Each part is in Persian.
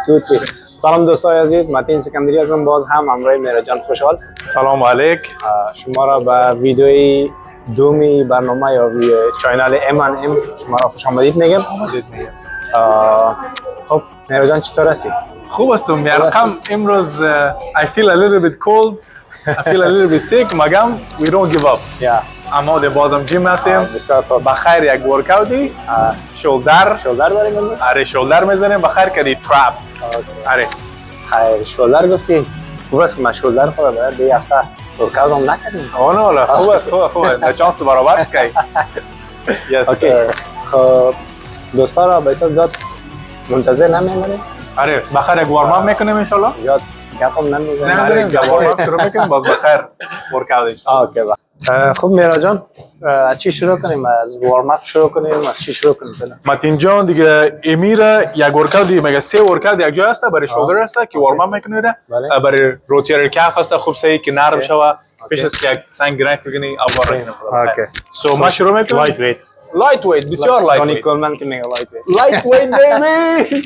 2 3 سلام دوستای عزیز، متین سکندری هستم. باز هم همراه مهرجان خوشحال. سلام علیک. شما را به ویدیوی دومی برنامه یا چینل M&M شما را خوش آمدید میگم. خب مهرجان چطور هستی؟ خوب هستم. یرقم امروز I feel a little bit cold. I feel a little bit sick. مگم we don't give up. اما بازم جیم هستیم. بخیر یک ورکاوتی. شولدر داریم. آره شولدر میزنیم. بخیر کردی ترپس. آره. خیر شولدر گفتی. خوب است که ما شولدر خود باید به هفته ورکاوت هم نکردیم. آنو خوب است. خوبه. چانس تو برابرش کی. یس. خب دوستا را به حساب زیاد منتظر نمیمونیم. آره بخیر یک وارم اپ میکنیم ان شاء الله. زیاد گپ هم نمیزنیم. وارم اپ شروع میکنیم باز بخیر ورکاوت. اوکی خب مهرجان از چی شروع کنیم؟ از وارم اپ شروع کنیم؟ از چی شروع کنیم؟ متین جان دیگه امیر یک ورکاوت دیگه مگه سه ورکاوت یک جای است برای شولدر است که وارم اپ میکنید. برای روتیرر کف است خوب سعی که نرم شوه پیش از که یک سنگ گرنگ بگنی اول کنیم. اوکی سو ما شروع میکنیم. لایت ویت بسیار لایت ویت. کولمن که میگه لایت ویت بیبی.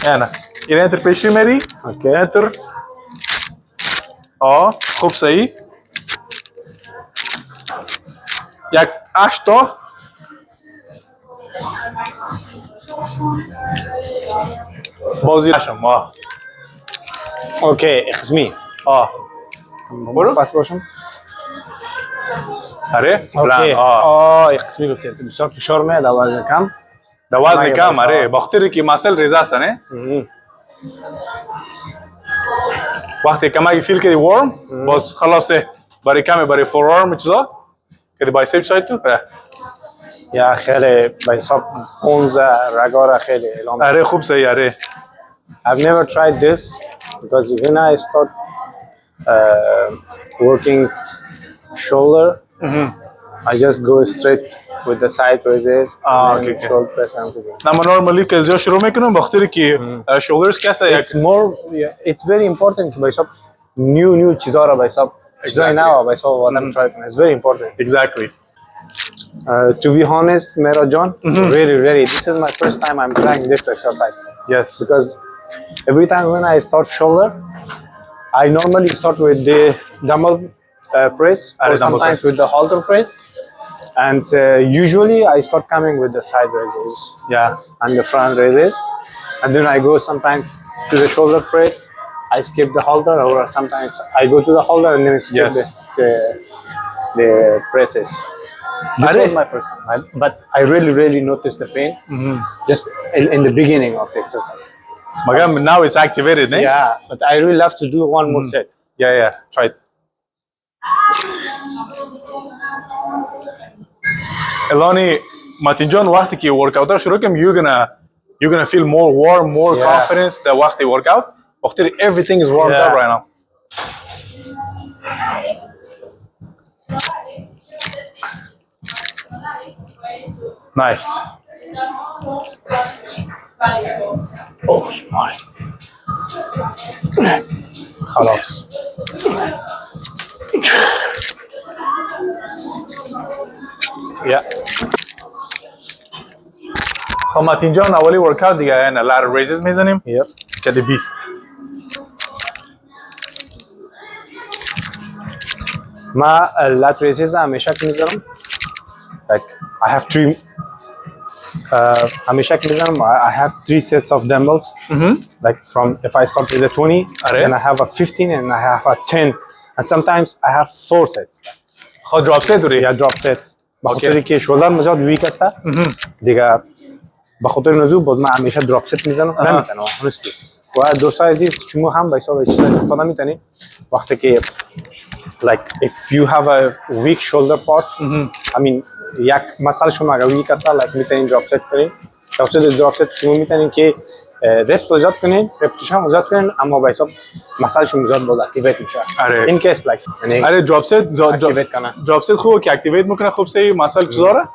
نه این انتر پیشی میری. اوکی انتر خوب سعی یک 8 تا بازی نشم. اوکی قسمی برو پس باشم. آره اوکی قسمی گفتی بسیار فشار میاد وزن کم. وزن کم آره بخاطر که مسل ریزه است نه. وقتی کمایی فیل کردی ورم باز خلاصه برای کمی برای فورارم چیزا کردی بایسپ سایت تو یا خیلی بایسپ 15 رگا خیلی اعلام. آره خوب صحیح. آره I've never tried this because when I start working shoulder I just go straight with the side raises and shoulder press and everything. ما normally که زیاد شروع میکنم بخاطر که shoulders کسا it's more it's very important to bicep new چیزا را bicep چیزای نو bicep آدم try کنه. It's very important. Exactly. To be honest Mehrajan, really this is my first time I'm trying this exercise. Yes. Because every time when I start shoulder I normally start with the dumbbell press or sometimes with the halter press. And usually I start coming with the side raises and the front raises, and then I go sometimes to the shoulder press. I skip the halter, or sometimes I go to the halter and then skip the presses. This was my first time, but I really noticed the pain just in the beginning of the exercise. Now it's activated, eh? Yeah, but I really love to do one more set. Yeah, try it. Eloni, Martin John, وقتی که ورکاوت شروع کنیم you're gonna feel more warm, more confidence the وقتی ورکاوت وقتی everything is warmed up right now. Nice. Oh my. خلاص. خب متین جان اولی ورکاوت دیگه یعنی لار ریزز میزنیم که دی 20. ما لات ریزز همیشه که میزنم like I have 3 همیشه که میزنم I have 3 sets of dumbbells like from if I start with a 20 then I have a 15 and I have a 10 and sometimes I have 4 sets. خب دراپ ست دوری یا دراپ ست بخاطر که شولدر مزاد ویک است دیگه بخاطر نزو باز من همیشه دراپ ست میزنم نمیتونم honestly. و دوستای عزیز شما هم به حساب چیز استفاده میتونید وقتی که like if you have a weak shoulder parts I mean یک مثلا شما اگر ویک است like میتونید دراپ ست کنید. دراپ ست شما میتونید که رپس رو زیاد کنین رپتیشن زیاد کنین اما به حساب مثلا شما زیاد باز اکتیویت میشه. این کیس لایک آره دراپ ست اکتیویت کنه. دراپ ست خوبه که اکتیویت میکنه خوب سعی مثلا چیزا را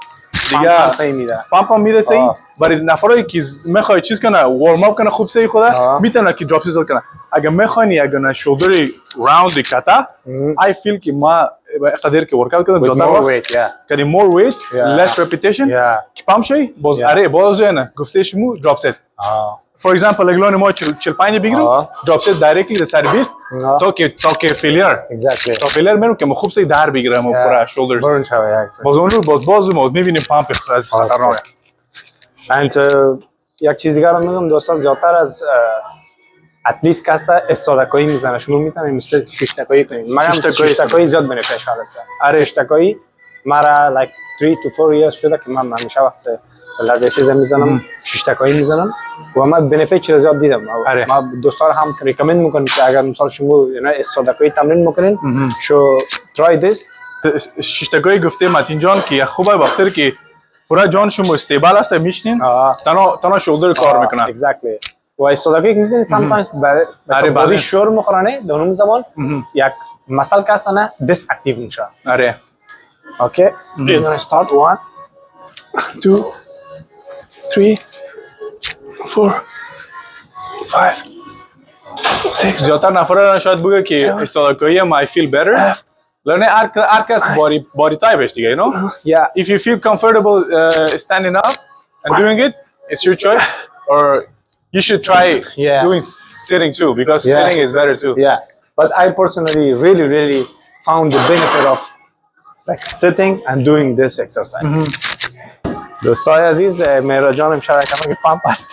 دیگه صحیح میده پامپ میده صحیح برای نفرایی که میخواد چیز کنه وارم اپ کنه خوب صحیح خدا میتونه که دراپ ست کنه. اگر میخواین اگر شولدر راوند کتا I feel که ما قدر که ورکاوت کردم زیاد وقت کردیم more weight less repetition که پامپ شی باز آره باز نه گفته شما دراپ ست فور ایگزامپل اگلون ما 45 بگیرم دراپ ست دایرکتلی در سر 20 تا که فیلیر exactly تا فیلیر میرم که خوب سی در بگیرم و پورا شولدرز burn شوه باز اون رو باز ما میبینیم پامپ از خطرناکه and یک چیز دیگر رو میگم دوستان زیادتر از اتلیست کاستا استادکایی میزنه شما میتونید مثل 6 تکایی کنید من 6 تکایی زیاد بنفیشال است آره 6 تکایی مرا like 3 to 4 years شده که من همیشه وقت لردیسیز میزنم 6 تکایی میزنم و من بنفیت چیز زیاد دیدم ما دوستان هم ریکامند میکنم که اگر مثلا شما استادکایی تمرین میکنین شو try this 6 تکایی گفته متین جان که خوبه وقتی که پورا جان شما استیبل است میشنین تنها شولدر کار میکنه exactly و استادکایی که میزنید sometimes برای بادی شور میخورانه در اون زمان یک مسل کاستانه دیس اکتیو میشه آره okay we're going to start 1 2 3 4 5 6 زیادتر نفر شاید بگه که استادکایی I feel better لانه هر کس body type دیگه you know yeah if you feel comfortable standing up and doing it it's your choice or you should try doing sitting too because sitting is better too yeah but I personally really found the benefit of like sitting and doing this exercise دوستای عزیز مهراد جان امشب کمی پامپ است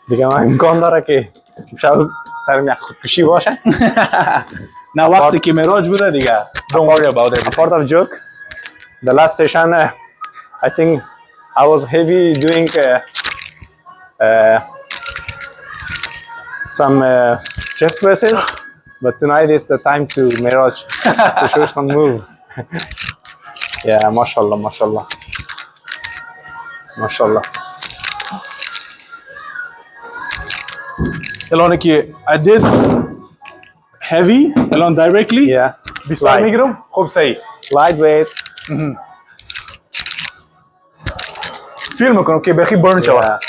دیگه من امکان داره که امشب سرم یک خودکشی باشه نه وقتی که مراج بوده دیگه don't worry about it apart of joke the last session I think I was heavy doing some chest presses but tonight is the time to Miraj to show some move yeah mashallah الان که I did heavy الان directly yeah 20 میگیرم خوب صحیح lightweight فیل میکنم که بخی برن شود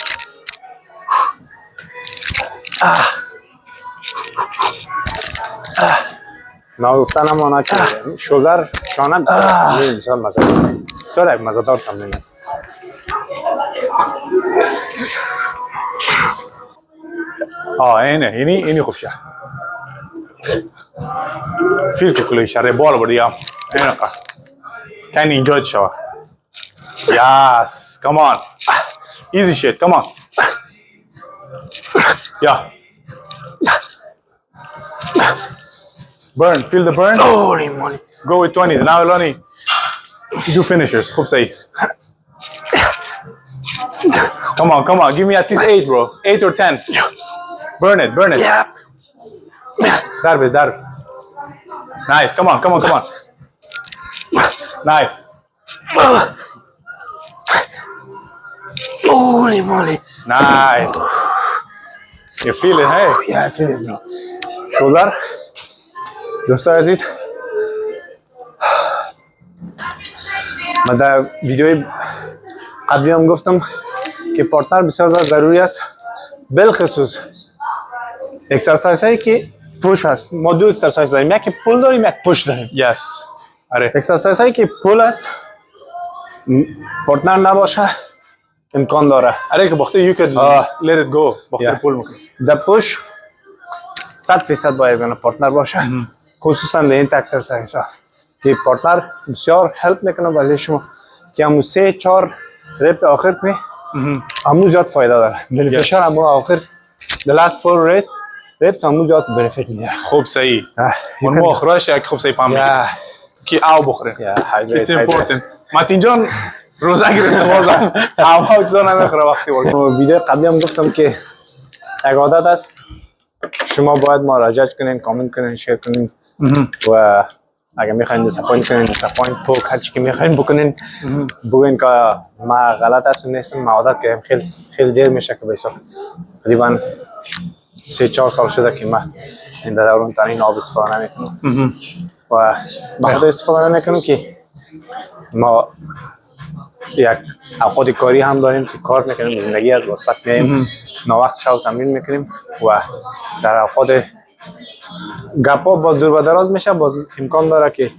ما گفتنم آنها که شولدر شانه بسیار مزدار است بسیار یک مزدار تمرین است اینی خوب شد فیل که کلی شده بال بردی هم اینه can you enjoy the shower yes come on easy shit come on yeah burn feel the burn holy moly go with 20s now Eloni do finishers خوب صحیح come on give me at least 8 bro 8 or 10 burn it yeah darbe nice come on nice holy moly nice you feel it hey yeah I feel it bro shoulder دوستان عزیز من در ویدیوی قبلی هم گفتم که پارتنر بسیار ضروری است بالخصوص اکسرسایز هایی که پوش هست ما دو اکسرسایز داریم یک پول داریم یک پوش داریم yes آره اکسرسایز هایی که پول است پارتنر نباشه امکان داره آره که وقتی you could let it go وقتی پول میکنی در پوش 100% باید پارتنر باشه خصوصا در این اکسرسایز ها که پارتنر بسیار هلپ میکنه برای شما که همون 3-4 رپ آخر کنی همون زیاد فایده داره بنفیشال همون آخر the last 4 reps همون زیاد بنفیت میده خوب صحیح اون ما آخرش یک خوب صحیح پام میگیره که آب بخوره it's important متین جان روزه گرفته بازم آب چیزا نمیخوره وقتی ویدیو قبلی هم گفتم که یک عادت است شما باید مراجعه کنین کامنت کنین شیر کنین و اگر میخواین دیساپوینت کنین دیساپوینت پوک هر چی که میخواین بکنین بگین که ما غلط است و نیستم ما عادت کردیم خیلی دیر میشه که بیسا تقریبا 3-4 سال شده که ما این در دوران ترین آب استفاده نمیکنم و بخاطر استفاده نمیکنم که ما یک اوقات کاری هم داریم که کار میکنیم زندگی از بود پس میایم ناوقت شب تمرین میکنیم و در اوقات گپا با دور و دراز میشه باز امکان داره که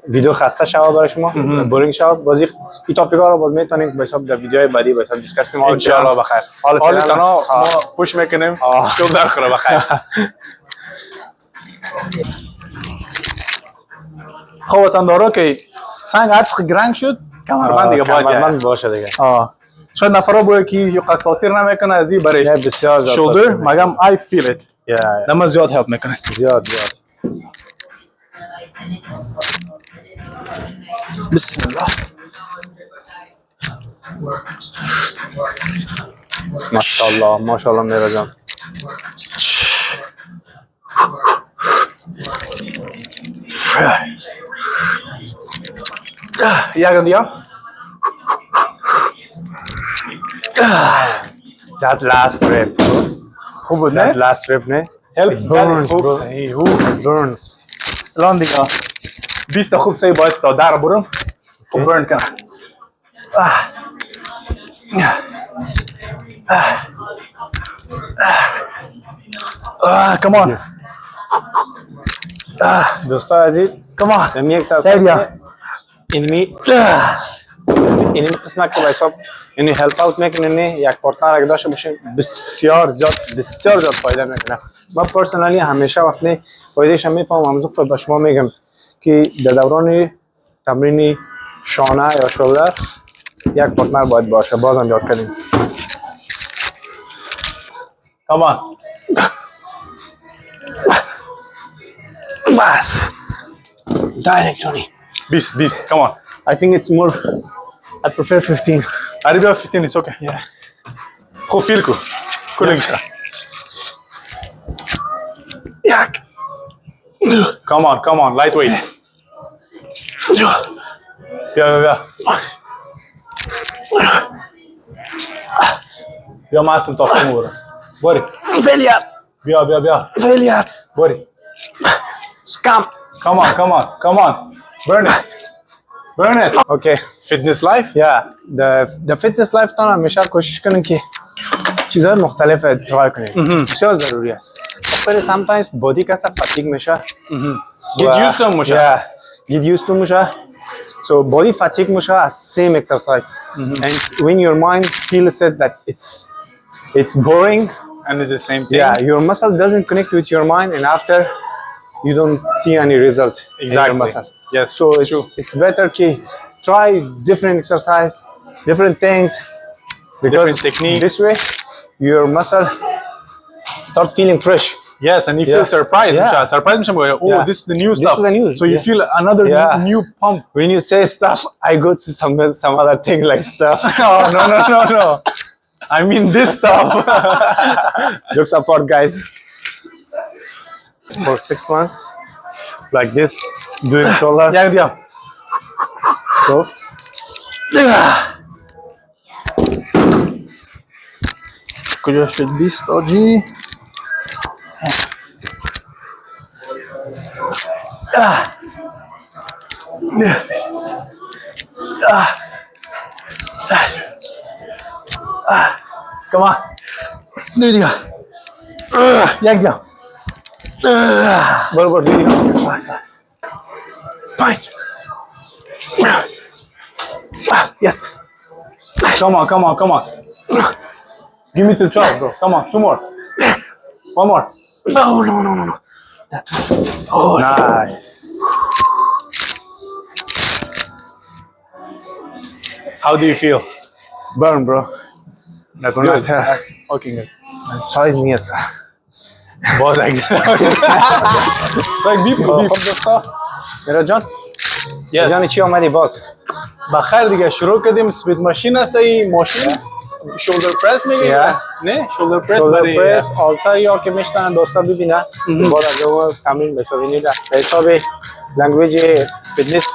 ویدیو خسته شوه برای شما بورینگ شوه بازی این تاپیک ها رو باز میتونیم به حساب در ویدیوهای بعدی به حساب دیسکس کنیم ان شاء الله بخیر حال تنها ما پوش میکنیم شغل در خیره بخیر خب وطندارا که سنگ هر چقدر گرنگ شد کمربند دیگه باید کمربند باشه دیگه شاید نفرها باید که یه قصد تاثیر نمیکنه از این برای بسیار زیاد شولدر مگم I feel it دم زیاد هلپ میکنه زیاد بسم الله ماشاءالله میرا جان یکم دیگه that last rep خوب بود نه that last rep نه help burns خوب bro صحیح burns الان دیگه 20 خوب صحیح باید تا در برم خوب برن کنم come on دوستا عزیز come on نمی اکسرسایز اینمی قسمت که باید یعنی هلپ اوت میکنه یک پارتنر اگه داشته باشه بسیار زیاد فایده میکنه من پرسنالی همیشه وقتی فایدهش میفهمم همونطور به شما میگم که در دوران تمرین شانه یا شولدر یک پارتنر باید باشه بازم یاد کنیم come on بس direct Tony 20 come on I think it's more I prefer 15 عربی 15 is okay خوب فیل کو کلنگش کن یک come on lightweight بیا بیا ما هستم تا خودمون برم باری بیا failure باری scam come on burn it okay fitness life the fitness life تا همیشه کوشش کنیم که چیزهای مختلف ترای کنیم بسیار ضروری است ولی sometimes body کسا fatigue میشه get used to میشه get used to میشه so body fatigue میشه as same exercise and when your mind feels it that it's boring and it's the same thing your muscle doesn't connect with your mind and after you don't see any result in your muscle yes so it's better to try different exercise different things because different techniques this way your muscle start feeling fresh yes and you feel surprised surprised this is the new stuff so you feel another new pump when you say stuff I go to some other thing like stuff oh no I mean this stuff jokes apart guys for 6 months like this doing shoulder so کجا شد 20 آجی come on دو دیگه یک دیگه برو دو دیگه بس 5 yes come on give me till 12 bro come on 2 more 1 more no oh nice how do you feel burn bro that's good that's okay good size نیست باز like beep خب دوستا میرا جان جان چی آمدی باز بخیر دیگه شروع کردیم سپید ماشین است این ماشین شولدر پرس میگه نه شولدر پرس برای پرس آلتا یا که میشنن دوستا ببینن باید از اون تمرین بشوینید به حساب لنگویج فیتنس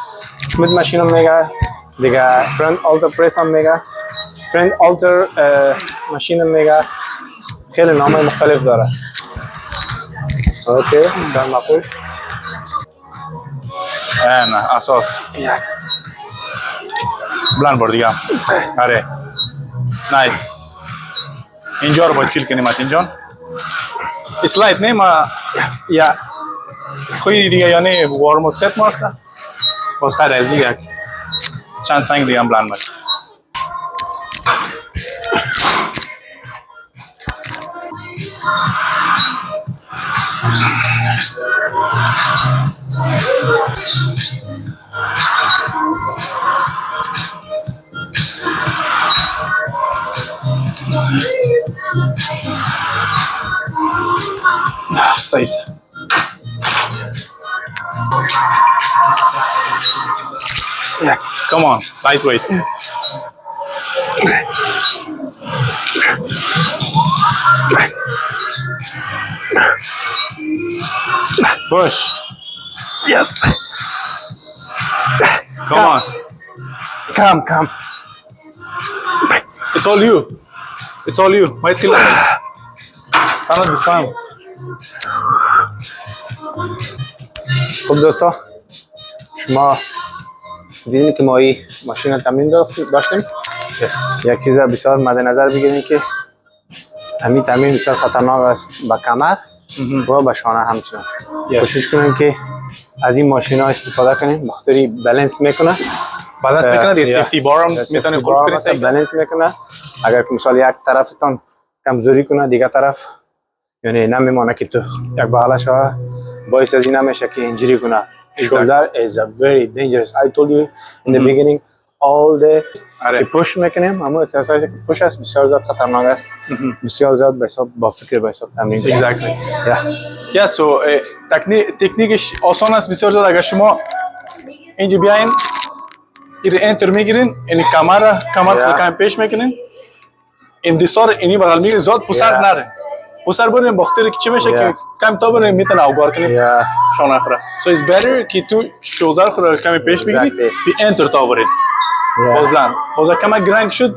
سپید ماشین هم میگه دیگه فرند آلتا پرس هم میگه فرند آلتر ماشین هم میگه خیلی نامه مختلف داره اوکی در مقوش نه اساس بلند بر دیگه آره نایس اینجا رو باید فیل کنیم متین جان اسلایت نه ما یا خوی دیگه یعنی وارم اپ ست ماسته باز خیلی از یک چند سنگ دیگه هم بلند باشه. صحیح است. Yeah, come on, lightweight. Push. Yes. Come on. Come. It's all you. It's all you. Might kill them. Cannot this time. خب دوستا شما دیدین که ما این ماشین تمرین داشتیم. یک چیز بسیار مد نظر بگیرین که همین تمرین بسیار خطرناک است به کمر و به شانه همچنان. کوشش کنیم که از این ماشین ها استفاده کنیم، بخاطر بالانس میکنه. بالانس میکنه دیگه سیفتی بار هم میتونه گلف کنه، بالانس میکنه. اگر که مثلا یک طرفتان کمزوری کنه دیگه طرف یعنی نمیمونه که تو یک بغلش باعث از این نمیشه که اینجوری کنه. Shoulder is a very dangerous. I told you in the beginning all the که پوش میکنیم، اما اکسرسایز که پوش است بسیار زیاد خطرناک است. بسیار زیاد به حساب با فکر به حساب تمرین کنید. Exactly. Yeah. So تکنیکش آسان است بسیار زیاد. اگر شما اینجا بیاین این انتر میگیرین، یعنی کمر کم پیش میکنین، این دستار اینی بغل میگیرین، زیاد پسر نره. پسر برین بخاطر که چی میشه که کم تا برین میتونه اوگار کنه شانه خورا. So it's better که تو شولدر خورا کمی پیش بگیری بی انتر تا برین. باز کم گرنگ شد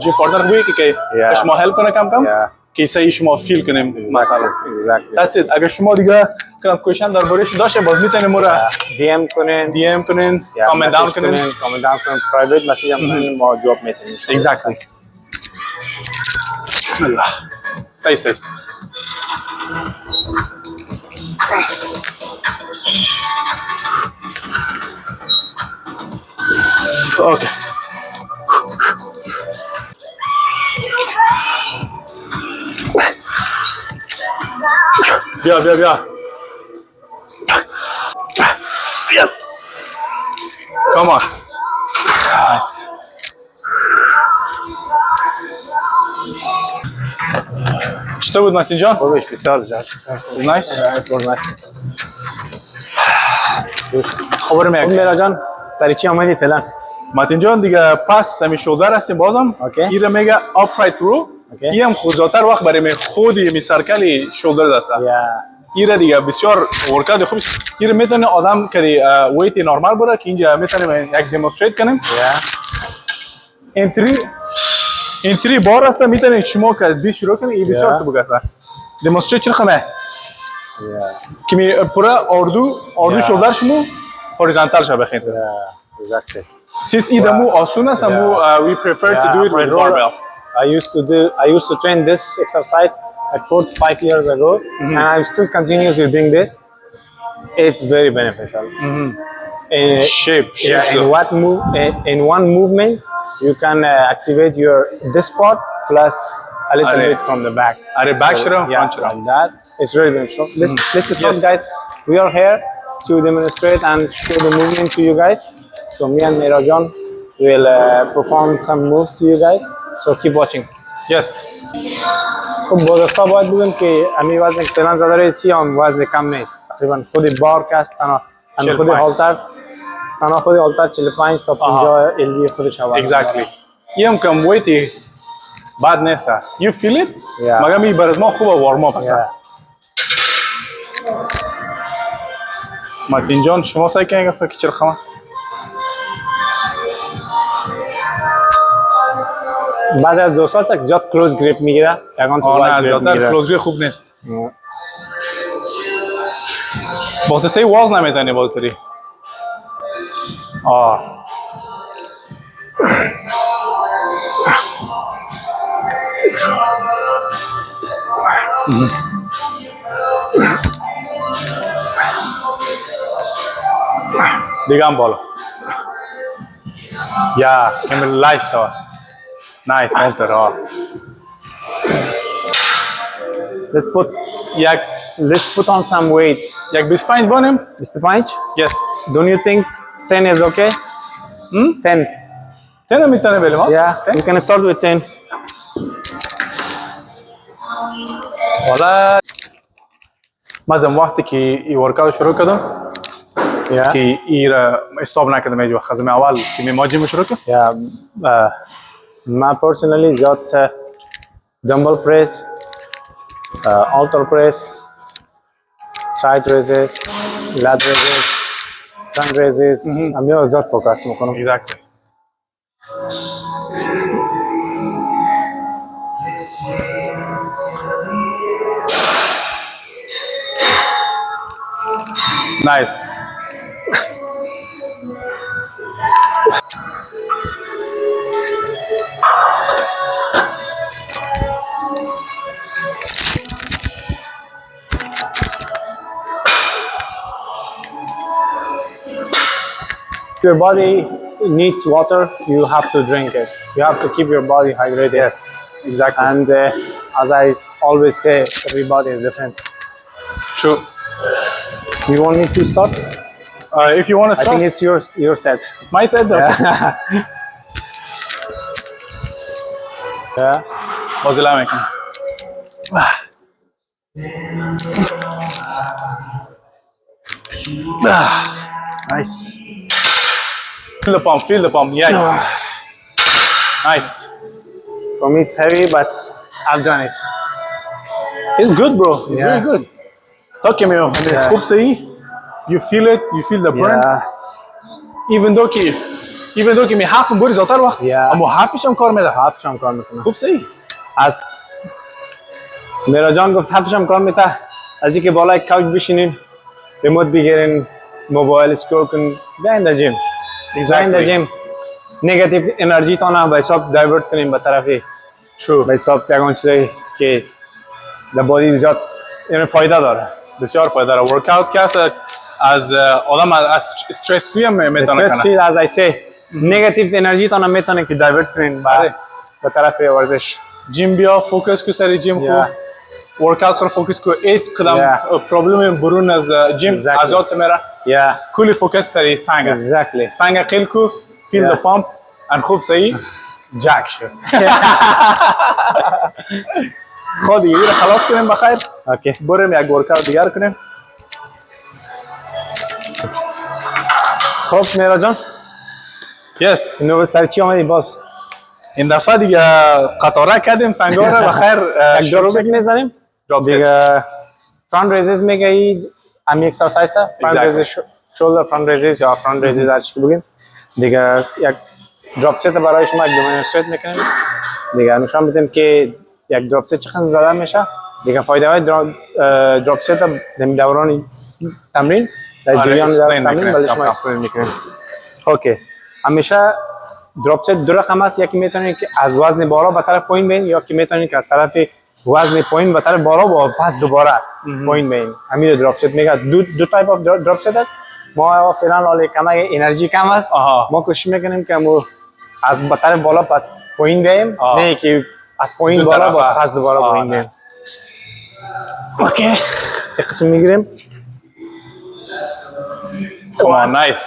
جو پارتنر خوبی که شما هلپ کنه کم که سعی شما فیل کنیم مثلا. That's it. اگر شما دیگه کم کوشن دربارهش داشته باز میتونید مورا DM کنین کامنت داون کنین پرایوت مسیج هم کنین ما جواب میتونیم. Exactly. بسم الله. صحیح. Okay. بیا. Yes. Come on. Nice. چطور بود متین جان؟ خوبش بسیار Nice. It was nice. خبر میاد. میرا جان سری چی آمدی فعلا؟ متین جان دیگه پس سمی شولدر هستیم بازم. این میگه upright row. این هم خودزاتر وقت برای خودی می سرکلی شولدر است. این دیگه بسیار ورکاوت خوبی. این میتونه آدم که ویت نرمال بره که اینجا میتونه یک دمونستریت کنیم. انتری بار است میتونه شما که 20 شروع کنید. این بسیار سبک است. دمونستریت چه رقمه؟ که می پورا اردو شولدر شما هوریزونتال شه بخین. Exactly. Since ایدمو آسون است we prefer to do it with barbell. I used to train this exercise like 4 to 5 years ago, and I'm still continuously doing this. It's very beneficial. Shape. In one movement, you can activate this part plus a little bit from the back. Back shroud, front shroud. Like that. It's really beneficial. Let's stop, guys. We are here to demonstrate and show the movement to you guys. So me and Mirajan will perform some moves to you guys. So keep watching. Yes. خب بازستا باید بگم که امی وزن که فعلا زده رئیسی هم وزن کم نیست. تقریبا خود بار که است تنها خود هالتر 45 تا 50 الوی خودش هوا. Exactly. این هم کم ویتی بد نیست. You feel it? مگه می برای ما خوبه وارم اپ است. متین جان شما سعی کنید فکر چرا خواهم؟ بعضی از دوستا هست که زیاد کلوز گریپ میگیره. نه زیادتر کلوز گریپ خوب نیست. با تو سی واز نمیتونی باز کری. دیگه هم بالا. Ja, كمل لايف سوا. Nice, enter. Let's put on some weight. Jak بسباين بونم? Mr. Punch, Yes. don't you think 10 is okay? 10. تنا ميتنا بيلي ما؟ Yeah, you can start with 10. ولا مازم وقتی که ای ورکاوت شروع کردم Yeah. که ای را استوب نکردم ایجا خزم اول که می ماجیم شروع کردم. Yeah. My personally got dumbbell press, alter press, side raises, lat raises, front raises. I'm your zot focus. Exactly. Nice. Your body needs water. You have to drink it. You have to keep your body hydrated. Yes, exactly. And as I always say, everybody is different. True. You want me to start? If you want to I start, think it's your set. my set though. Yeah. Mozilla making. Nice. Feel the pump, feel the pump. Yes. Nice. For me, it's heavy, but I've done it. It's good, bro. It's very good. Talk to me. Yeah. खूब सही. You feel it. You feel the burn. Yeah. Even though कि मैं half बूरी ज़ाता रहा. Yeah. हम वो half ही शम कर में था. हाफ शाम कॉल में था खूब सही. आज मेरा जॉन को हाफ शाम कॉल में था आज के बोला काउच बिशिनिन remote begin mobile scroll can go in the gym. Go in the gym. Negative energy तो ना भाई सब divert करें बतरफे. True. भाई सब क्या कौन से कि the body is just इन्हें फायदा दौरा. بسیار فایده داره. ورکاوت که از آدم از استرس فری میتونه Stress کنه. free as I say. Negative energy तो ना میتونه कि divert करें آره. बतरफे ورزش. جیم بیا فوکس کو سر جیم کو. Yeah. ورکاوت رو فوکس کو. ایت کدام Yeah. پرابلم برون از جیم Exactly. ازات میره. Yeah. کلی فوکس سری سنگ. Exactly. سنگ قیل کو. فیل Yeah. د پامپ. ان خوب صحیح. جک شد. خود دیگه رو خلاص کنیم بخیر. Okay. بریم یک ورکاوت دیگر کنیم. خب میرا جان. Yes. اینو به سر چی آمدی باز؟ این دفعه دیگه قطاره کردیم سنگا رو بخیر یک دراپ سیت میزنیم دراپ سیت. دیگه فرانت ریزز میگی امی اکسرسایز فرانت Exactly. ریزز شولدر فرانت ریزز یا فرانت ریزز هر چی بگیم دیگه یک دراپ سیت برای شما یک دمونستریت میکنیم دیگه نشان بدیم که یک دراپ سیت چقدر زده میشه دیگه فایده های دراپ سیت دوران تمرین در آره، جریان explain تمرین میکنیم. ولی شما اکسپلین میکنیم اوکی همیشه دراپ سیت دو رقم است یکی میتونید که از وزن بالا به طرف پایین بین یا که میتونید که از طرف وزن پایین به طرف بالا و پس دوباره پایین بین همین دراپ سیت میگه دو تایپ اف دراپ سیت است ما فعلا حال کم انرژی کم است آها. ما کوشش میکنیم که ما از به طرف بالا پایین بیم نه که از پایین دو بالا طرفه. باز پس دوباره پایین بیم اوکی یک قسم میگیریم Come on, nice.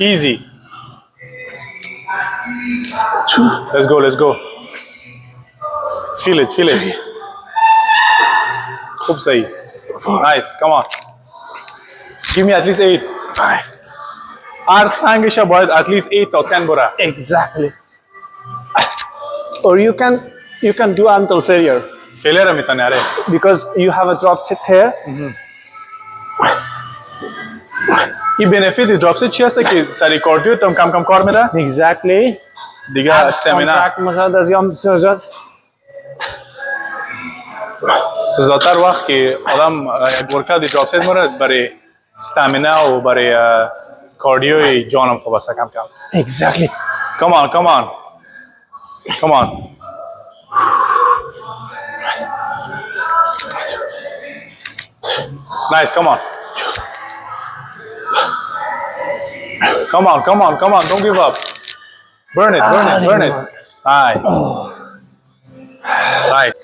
Easy. Let's go, let's go. Feel it, feel it. خوب صحیح. Nice, come on. Give me at least 8. 5. هر سنگش باید at least 8 تا 10 بره. exactly or you can do until failure فیلر میتونه آره. because you have a drop set here این بنفیت دراپ ست چی هست که سری کاردیو تم کم کار میره؟ exactly دیگه استامینا مشاهده از یام بسیار سزاتر وقت که آدم یک ورکاوت دراپ ست میره برای استامینا و برای کاردیوی جانم خوب است کم کم. exactly Come on, come on. Come on. Nice, come on. Come on, come on, come on. Don't give up. Burn it, burn it, burn it. Nice. Nice.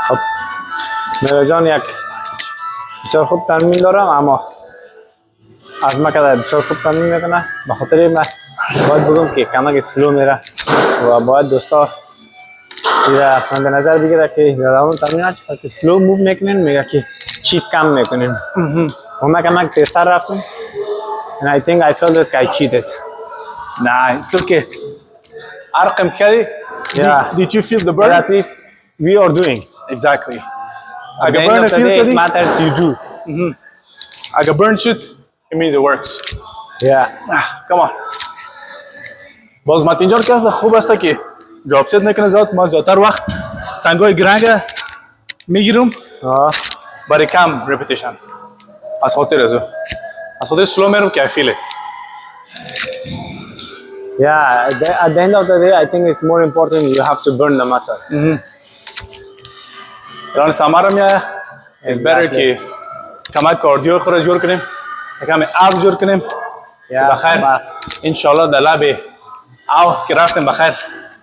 خب میرا جان یک بسیار خوب تمرین دارم اما از ما که بسیار خوب تمرین میکنه به خاطر من باید بگم که کمک سلو میره و باید دوستا دیگه من به نظر بگیره که در اون تمرین که سلو موو میکنین میگه که چیت کم میکنین و من کمک تیزتر رفتم and I think I felt that I cheated. Nah, it's okay. Arqam Kali, Yeah. did you feel the But burn? at least we are doing. Exactly. At the Aga end burn of the feel day, it Kali. matters you do. Aga burn shoot, it means it works. Yeah. Come on. باز مت اینجا که خوب است که جاب ست نکنه زیاد ما زیادتر وقت سنگای گرنگ میگیرم برای کم رپیتیشن از خاطر سلو میرم که I feel it. Yeah, at the end of the day, I think it's more important you have to burn the muscle. الان سمارم یا it's better Exactly. که کمک کاردیو خود جور کنیم کم اب جور کنیم Yeah, بخیر انشالله در لب او که رفتیم بخیر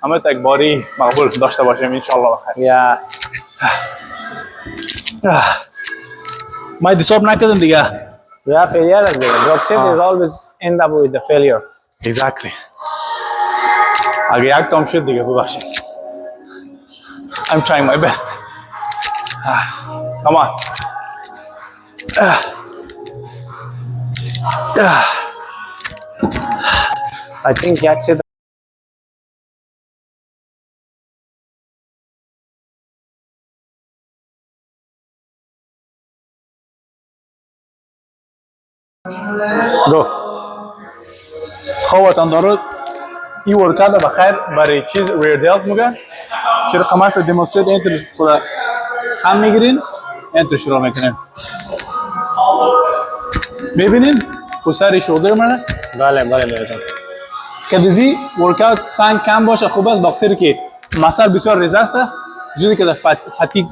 همه تا یک باری مقبول داشته باشیم انشالله بخیر. Yeah. ما دیساب نکردم دیگه. Yeah, failure is there. Drop set is always end up with the failure. Exactly. اگه یک تام شد دیگه ببخشید. I'm trying my best. Come on. I think that's it. Go. خواتان دارد این ورکات بخیر برای چیز ریردیالت میگن چرا قماس دیمونستریت انتر خدا هم میگیرین انتر شروع میکنین ببینین پسر شولدر منه بله میرم. که دیزی ورکات سنگ کم باشه خوب است باختر که مسل بسیار ریز است جوری که فتیگ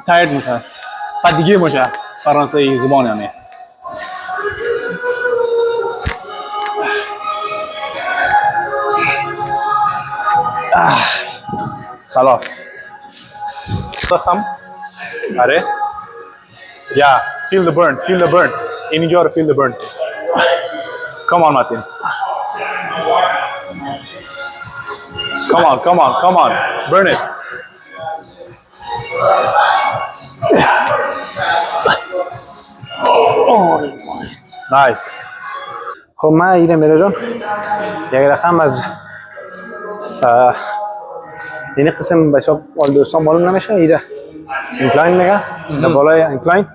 تایرد میشه فتیگی میشه فرانسوی زبان یعنی خلاص سخم آره yeah feel the burn اینجا رو feel the burn come on Martin come on burn it nice خب من ایره میره جان یک رقم از این قسم بچه ها دوستان معلوم نمیشه ایره انکلاین میگه در بالای انکلاین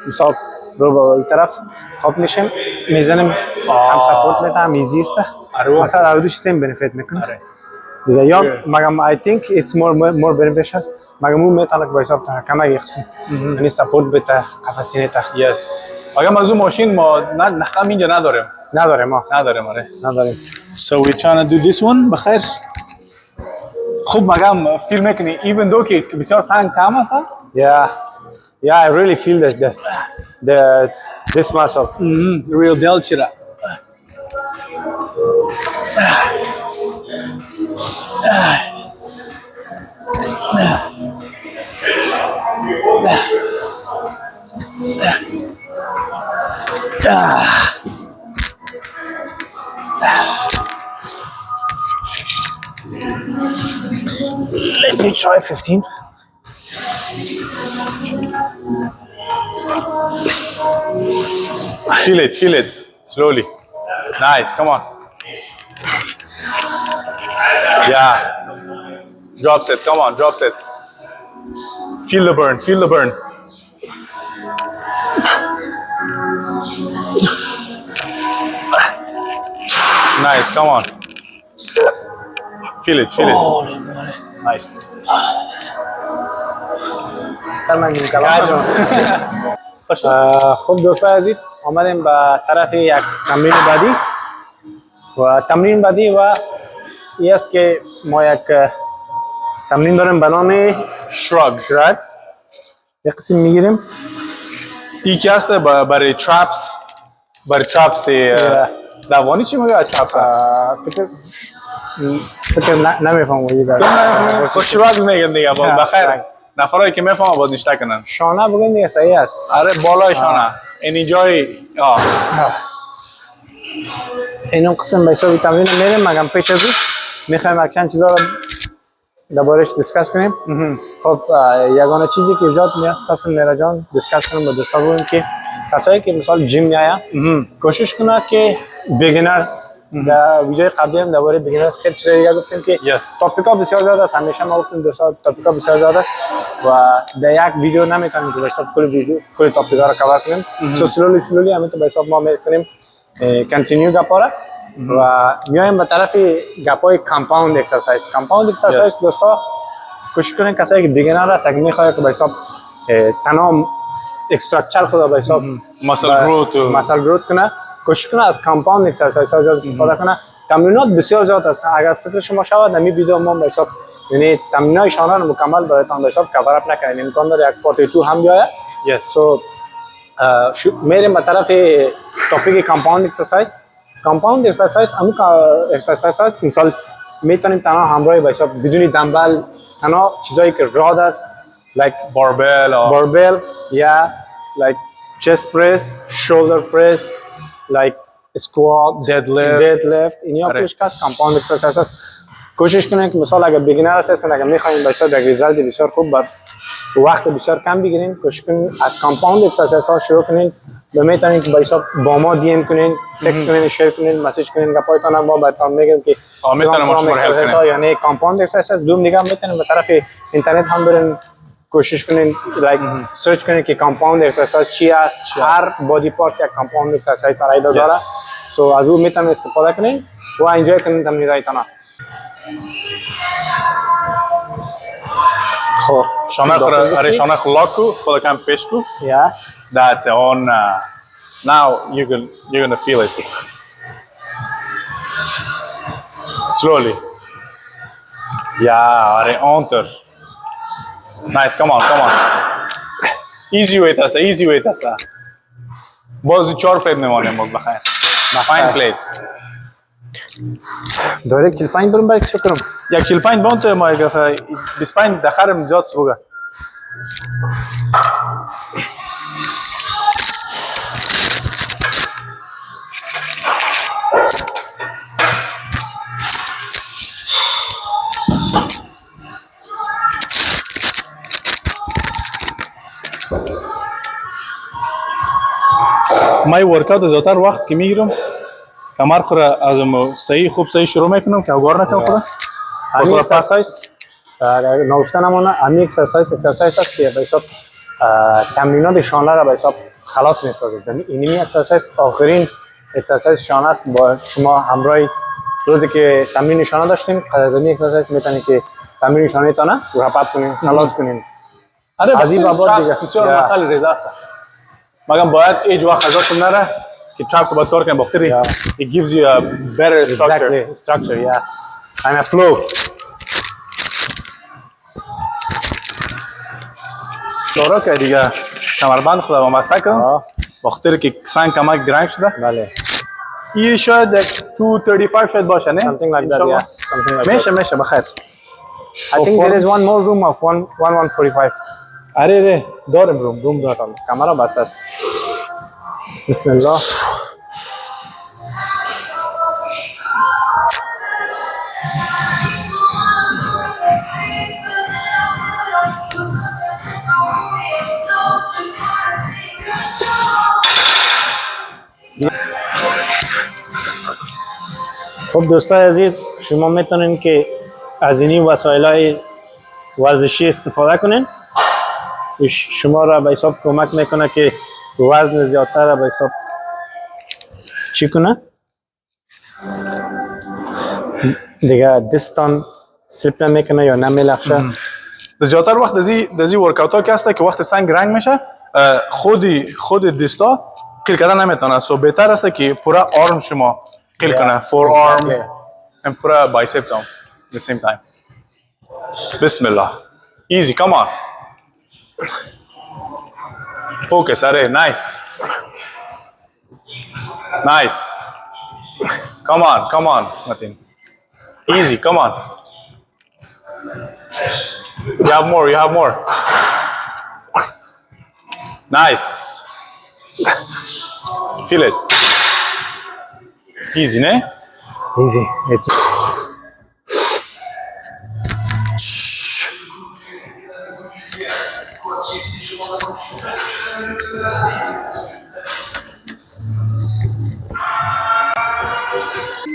مثلا رو با این طرف خواب میشیم میزنیم هم سپورت میده هم ایزی است مثلا هر دوش سیم بنفیت میکنه دیگه یا مگم I think it's more beneficial مگم اون میتونه که بایساب تا کمک قسم یعنی سپورت بده قفسینه تا yes اگر از اون ماشین ما نخم اینجا نداریم نداریم آره نداریم so we trying to do this one بخیر خوب مگم فیل میکنی even though که بسیار سنگ کم است yeah I really feel that this muscle real deal چرا let me try 15 feel it slowly nice come on yeah drop set come on drop set feel the burn nice come on feel it nice خب دوستان عزیز آمدیم به طرف یک تمرین بعدی و تمرین بعدی و این است که ما یک تمرین داریم به نام shrugs یک قسم میگیریم این که هست برای traps بر چاپس دوانی چی میگه چاپس فکر نمیفهمم دیگه خوشواد میگم دیگه باز بخیر نفرایی که میفهمن باز نشته کنن شانه بگن دیگه صحیح است آره بالای شانه این جای اینو قسم به حساب تمرین میریم مگم پیش از میخوایم یک چند چیزا رو دربارش دیسکس کنیم خب یگانه چیزی که زیاد خواستم میرا جان دیسکس کنم با دوستا بگم که کسایی که مثال جیم میایا کوشش کنه که بیگینرز در ویدیو قبلی هم درباره بیگینرز خیلی چیزا دیگه گفتیم که تاپیکا بسیار زیاد است همیشه ما گفتیم دوستا تاپیکا بسیار زیاد است و در یک ویدیو نمیتونیم که حساب کل ویدیو کل تاپیکا رو کاور کنیم سو سلولی همین تو به حساب ما میکنیم کنتینیو گپا و میایم به طرف گپای کامپاوند اکسرسایز دوستا کوشش کنین کسایی که بیگینر هست اگه میخواد که به حساب تمام استراکچر خود به حساب مسل گروت کنه کوشش کنه از کامپاوند اکسرسایز ها زیاد استفاده کنه تمرینات بسیار زیاد است اگر فکر شما شود نمی ویدیو ما به حساب یعنی تمرینات شانه رو مکمل براتون به حساب کاور اپ نکنیم امکان داره یک پارت 2 هم بیاید سو میریم به طرف تاپیک کامپاوند اکسرسایز کامپاوند اکسرسایز همون اکسرسایز هست که مثال میتونیم تنها همراه به حساب بدون دمبل تنها چیزایی که راد است like barbell یا like chest press shoulder press like squat deadlift اینیا کلش کاست کامپاوند اکسرسایز است کوشش کنین که مثال اگر بیگینر هستین اگر میخواین به حساب یک ریزالت بسیار خوب وقت بسیار کم بگیرین کوشش کنین از کامپاوند اکسرسایز ها شروع کنین و میتونین که با حساب با ما دی ام کنین تکست کنین شیر کنین مسیج کنین گپایتون ما براتون میگم که میتونم شما رو هلپ کنم یعنی کامپاوند اکسرسایز دوم دیگه میتونین به طرف اینترنت هم برین کوشش کنین لایک سرچ کنین که کامپاوند اکسرسایز چی است هر بادی پارت یک کامپاوند اکسرسایز علیحده داره سو از اون میتونین استفاده کنین و انجوی کنین تمریناتتون خب شانه لاک کو خود کم پیش کو that's on now you're gonna feel it slowly are enter nice come on easy weight است باز 4 پلیت میمونه باز بخیر 5 پلیت داره 45 برم برای چه کنم یک 45 بون تو ما 25 دخرم زیاد سوگه ما ورکاوت زیادتر وقت که میگیرم کمر خود از خوب صحیح شروع میکنم که اوگار نکنم خود همین اکسرسایز نگفتن همونه همین اکسرسایز است که به حساب تمرینات شانه را به حساب خلاص میسازد اینمی اکسرسایز آخرین اکسرسایز شانه است با شما همراه روزی که تمرین شانه داشتیم از این اکسرسایز میتونید که تمرین شانه تانه رپ اپ کنین خلاص کنین از این بابت دیگه بسیار مسئله ریزه است مگم باید ایج وقت ازاتون نره که چاپس باید کار کنیم باختری it gives you a better structure and a flow شورا که دیگه کمربند خود با مسته کنم باختری که سنگ کمک گرنگ شده بله این شاید 235 شاید باشه نه something like that میشه بخیر I think there is one more room of 145 آره دارم روم دارم کامera بس است بسم الله خب دوستای عزیز شما میتونین که از این وسایل ورزشی استفاده کنین شما را به حساب کمک میکنه که وزن زیادتر را به حساب چی کنه دیگه دستان سلیپ نمیکنه یا نمیلخشه زیادتر وقت دزی ورکاوت ها که هسته که وقت سنگ رنگ میشه خود دستا قیل کردن نمیتونه سو بهتر است که پورا آرم شما قیل کنه فور آرم and پورا بایسپ down at the same time بسم الله easy come on focus are nice Nice. Come on, Martin. Easy, come on. You have more. Nice. Feel it. Easy, ne? Easy. It's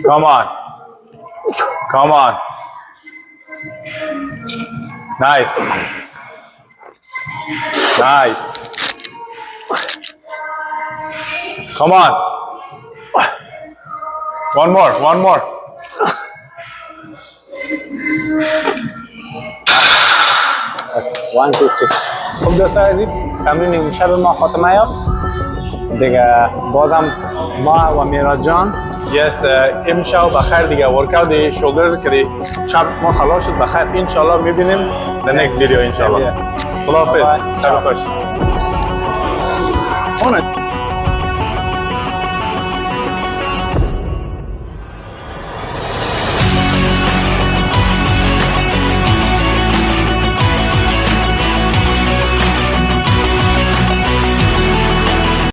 Come on. Come on. Nice. Nice. Come on. One more. 1 2 3. خب دوستان عزیز تمرین امشب ما خاتمه یافت دیگه. بازم ما و میراد جان Yes, امشب بخیر دیگه ورکاوت شولدر کردی چپس ما خلاص شد بخیر انشالله میبینیم the next video انشالله. خداحافظ. شب خوش.